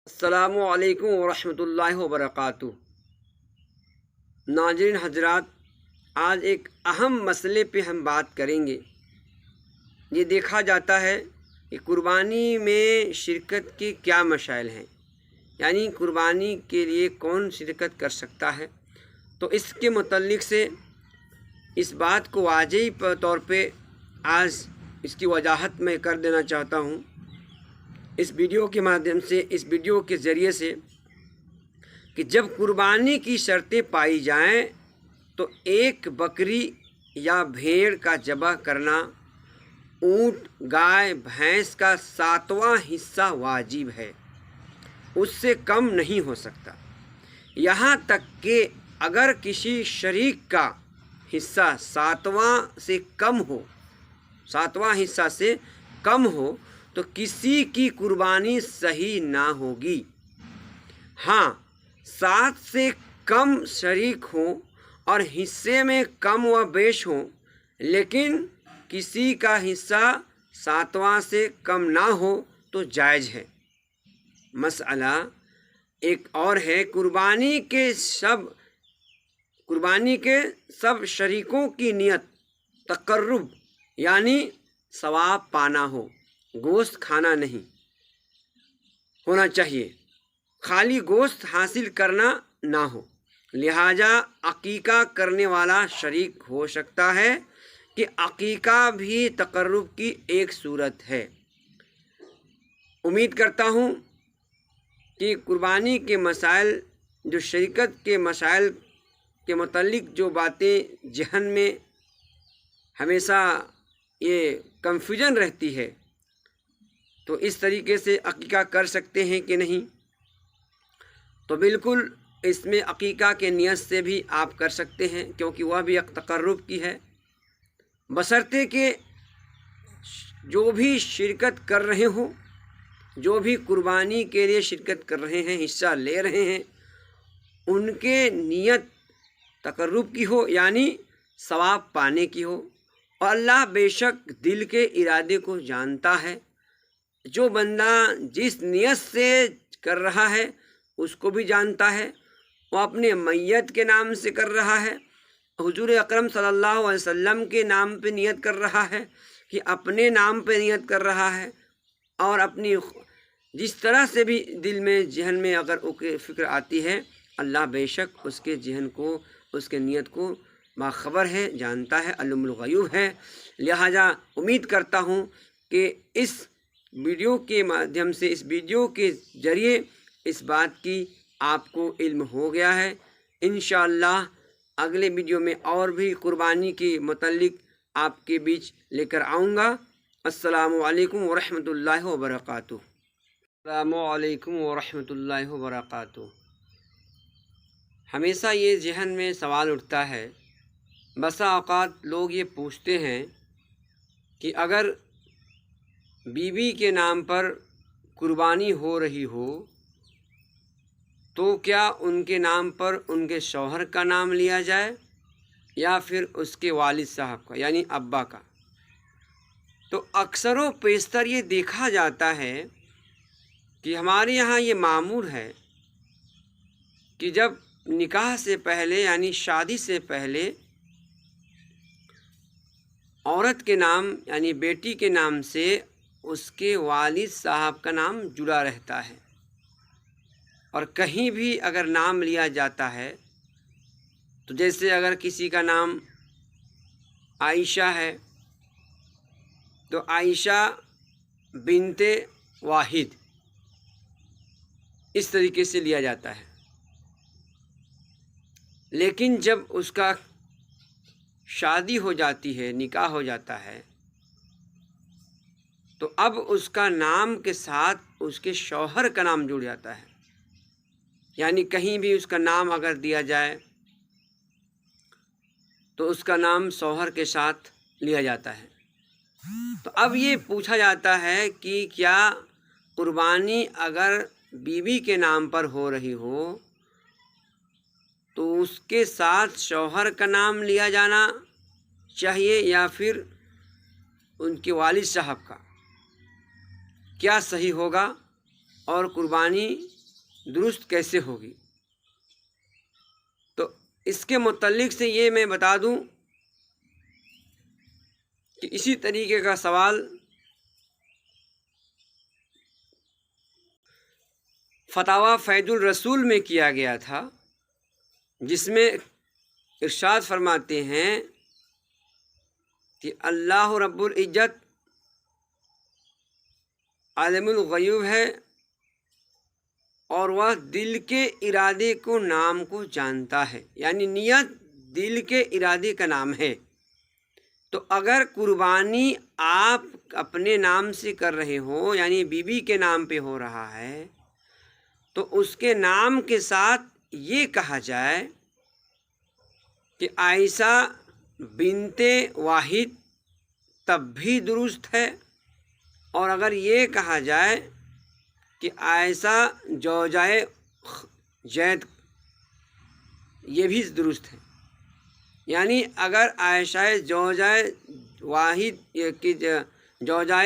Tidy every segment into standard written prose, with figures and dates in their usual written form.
السلام علیکم ورحمۃ اللہ وبرکاتہ۔ ناظرین حضرات، آج ایک اہم مسئلے پہ ہم بات کریں گے۔ یہ دیکھا جاتا ہے کہ قربانی میں شرکت کے کیا مسائل ہیں، یعنی قربانی کے لیے کون شرکت کر سکتا ہے۔ تو اس کے متعلق سے اس بات کو واضح طور پہ آج اس کی وضاحت میں کر دینا چاہتا ہوں اس ویڈیو کے مادھیم سے، اس ویڈیو کے ذریعے سے، کہ جب قربانی کی شرطیں پائی جائیں تو ایک بکری یا بھیڑ کا ذبح کرنا اونٹ، گائے، بھینس کا 7واں حصہ واجب ہے، اس سے کم نہیں ہو سکتا۔ یہاں تک کہ اگر کسی شریک کا حصہ 7واں حصہ سے کم ہو تو کسی کی قربانی صحیح نہ ہوگی۔ ہاں، 7 سے کم شریک ہوں اور حصے میں کم و بیش ہوں، لیکن کسی کا حصہ 7واں سے کم نہ ہو تو جائز ہے۔ مسئلہ ایک اور ہے، قربانی کے سب شریکوں کی نیت تقرب یعنی ثواب پانا ہو، گوشت کھانا نہیں ہونا چاہیے، خالی گوشت حاصل کرنا نہ ہو۔ لہٰذا عقیقہ کرنے والا شریک ہو سکتا ہے کہ عقیقہ بھی تقرب کی ایک صورت ہے۔ امید کرتا ہوں کہ قربانی کے مسائل، جو شرکت کے مسائل کے متعلق جو باتیں ذہن میں ہمیشہ یہ کنفیوژن رہتی ہے، تو اس طریقے سے عقیقہ کر سکتے ہیں کہ نہیں، تو بالکل اس میں عقیقہ کے نیت سے بھی آپ کر سکتے ہیں، کیونکہ وہ بھی ایک تقرب کی ہے، بشرطے کہ جو بھی شرکت کر رہے ہوں، جو بھی قربانی کے لیے شرکت کر رہے ہیں، حصہ لے رہے ہیں، ان کے نیت تقرب کی ہو، یعنی ثواب پانے کی ہو۔ اور اللہ بے شک دل کے ارادے کو جانتا ہے۔ جو بندہ جس نیت سے کر رہا ہے اس کو بھی جانتا ہے۔ وہ اپنے میت کے نام سے کر رہا ہے، حضور اکرم صلی اللہ علیہ وسلم کے نام پہ نیت کر رہا ہے، کہ اپنے نام پہ نیت کر رہا ہے، اور اپنی جس طرح سے بھی دل میں ذہن میں اگر فکر آتی ہے، اللہ بے شک اس کے ذہن کو، اس کے نیت کو باخبر ہے، جانتا ہے، علم الغیوب ہے۔ لہٰذا امید کرتا ہوں کہ اس ویڈیو کے مادھیم سے، اس ویڈیو کے ذریعے اس بات کی آپ کو علم ہو گیا ہے۔ انشاءاللہ اگلے ویڈیو میں اور بھی قربانی کے متعلق آپ کے بیچ لے کر آؤں گا۔ السلام علیکم ورحمۃ اللہ وبرکاتہ۔ السلام علیکم ورحمۃ اللہ وبرکاتہ۔ ہمیشہ یہ ذہن میں سوال اٹھتا ہے، بسا اوقات لوگ یہ پوچھتے ہیں کہ اگر بیوی کے نام پر قربانی ہو رہی ہو تو کیا ان کے نام پر ان کے شوہر کا نام لیا جائے یا پھر اس کے والد صاحب کا یعنی ابا کا؟ تو اکثر و بیشتر یہ دیکھا جاتا ہے کہ ہمارے یہاں یہ معمول ہے کہ جب نکاح سے پہلے یعنی شادی سے پہلے عورت کے نام یعنی بیٹی کے نام سے اس کے والد صاحب کا نام جڑا رہتا ہے، اور کہیں بھی اگر نام لیا جاتا ہے تو جیسے اگر کسی کا نام عائشہ ہے تو عائشہ بنت واحد اس طریقے سے لیا جاتا ہے، لیکن جب اس کا شادی ہو جاتی ہے، نکاح ہو جاتا ہے، تو اب اس کا نام کے ساتھ اس کے شوہر کا نام جڑ جاتا ہے، یعنی کہیں بھی اس کا نام اگر دیا جائے تو اس کا نام شوہر کے ساتھ لیا جاتا ہے۔ تو اب یہ پوچھا جاتا ہے کہ کیا قربانی اگر بیوی کے نام پر ہو رہی ہو تو اس کے ساتھ شوہر کا نام لیا جانا چاہیے یا پھر ان کے والد صاحب کا؟ کیا صحیح ہوگا اور قربانی درست کیسے ہوگی؟ تو اس کے متعلق سے یہ میں بتا دوں کہ اسی طریقے کا سوال فتاوی فیض الرسول میں کیا گیا تھا، جس میں ارشاد فرماتے ہیں کہ اللہ رب العزت عالم الغیوب ہے اور وہ دل کے ارادے کو نام کو جانتا ہے، یعنی نیت دل کے ارادے کا نام ہے۔ تو اگر قربانی آپ اپنے نام سے کر رہے ہو، یعنی بیوی کے نام پہ ہو رہا ہے، تو اس کے نام کے ساتھ یہ کہا جائے کہ عائشہ بنت واحد تب بھی درست ہے، اور اگر یہ کہا جائے کہ عائشہ زوجہ زید، یہ بھی درست ہے۔ یعنی اگر عائشہ زوجہ واحد کی زوجہ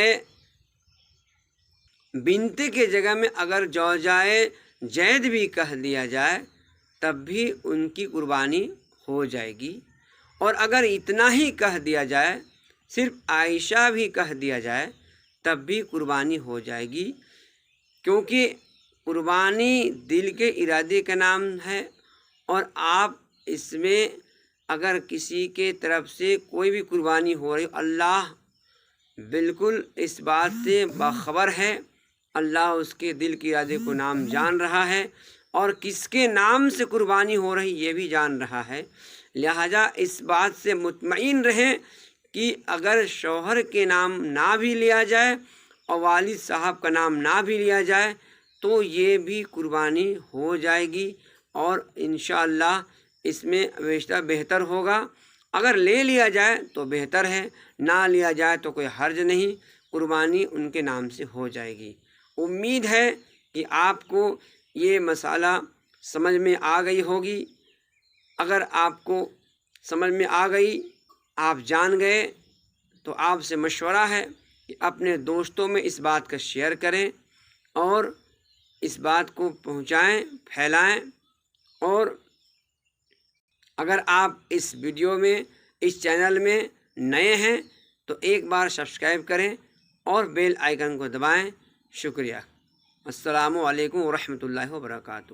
بنت کے جگہ میں اگر زوجہ زید بھی کہہ دیا جائے تب بھی ان کی قربانی ہو جائے گی، اور اگر اتنا ہی کہہ دیا جائے، صرف عائشہ بھی کہہ دیا جائے تب بھی قربانی ہو جائے گی، کیونکہ قربانی دل کے ارادے کا نام ہے، اور آپ اس میں اگر کسی کے طرف سے کوئی بھی قربانی ہو رہی، اللہ بالکل اس بات سے باخبر ہے، اللہ اس کے دل کے ارادے کو نام جان رہا ہے، اور کس کے نام سے قربانی ہو رہی یہ بھی جان رہا ہے۔ لہذا اس بات سے مطمئن رہیں کہ اگر شوہر کے نام نہ بھی لیا جائے اور والد صاحب کا نام نہ بھی لیا جائے تو یہ بھی قربانی ہو جائے گی، اور انشاءاللہ اس میں بیشتر بہتر ہوگا۔ اگر لے لیا جائے تو بہتر ہے، نہ لیا جائے تو کوئی حرج نہیں، قربانی ان کے نام سے ہو جائے گی۔ امید ہے کہ آپ کو یہ مسئلہ سمجھ میں آ گئی ہوگی۔ اگر آپ کو سمجھ میں آ گئی، آپ جان گئے، تو آپ سے مشورہ ہے کہ اپنے دوستوں میں اس بات کا شیئر کریں اور اس بات کو پہنچائیں، پھیلائیں، اور اگر آپ اس ویڈیو میں، اس چینل میں نئے ہیں تو ایک بار سبسکرائب کریں اور بیل آئیکن کو دبائیں۔ شکریہ۔ السلام علیکم ورحمۃ اللہ وبرکاتہ۔